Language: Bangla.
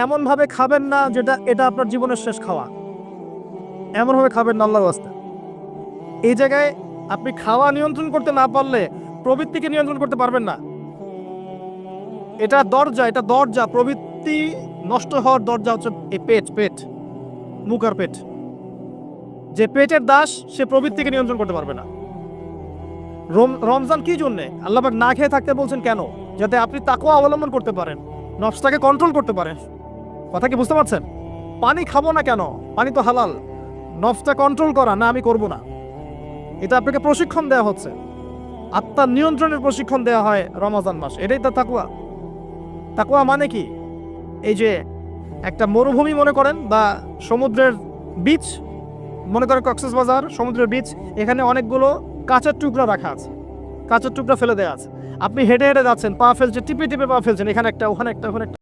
এমনভাবে খাবেন না যেটা এটা আপনার জীবনের শেষ খাওয়া। এমনভাবে খাবেন না আল্লাহর ওয়াস্তে। এই জায়গায় আপনি খাওয়া নিয়ন্ত্রণ করতে না পারলে প্রবৃত্তিকে নিয়ন্ত্রণ করতে পারবেন না। এটা দরজা। প্রবৃত্তি নষ্ট হওয়ার দরজা হচ্ছে এই পেট, মুখ আর পেট। যে পেটের দাস সে প্রবৃত্তিকে নিয়ন্ত্রণ করতে পারবে না। রমজান কি জন্যে আল্লাহ পাক না খেয়ে থাকতে বলছেন কেন? যাতে আপনি তাকওয়া অবলম্বন করতে পারেন, নফসটাকে কন্ট্রোল করতে পারেন। কথা কি বুঝতে পারছেন? পানি খাবো না কেন? পানি তো হালাল। নফসটা কন্ট্রোল করা, না আমি করব না। এটা আপনাকে প্রশিক্ষণ দেওয়া হচ্ছে, আত্মার নিয়ন্ত্রণের প্রশিক্ষণ দেওয়া হয় রমজান মাস। এটাই তো তাকওয়া। তাকওয়া মানে কি? এই যে একটা মরুভূমি মনে করেন, বা সমুদ্রের বিচ মনে করেন, কক্সবাজার সমুদ্রের বিচ, এখানে অনেকগুলো কাঁচের টুকরা রাখা আছে, কাঁচের টুকরা ফেলে দেওয়া আছে। আপনি হেঁটে হেঁটে যাচ্ছেন, পা ফেলছেন, টিপে টিপে পা ফেলছেন, এখানে একটা, ওখানে একটা, ওখানে একটা।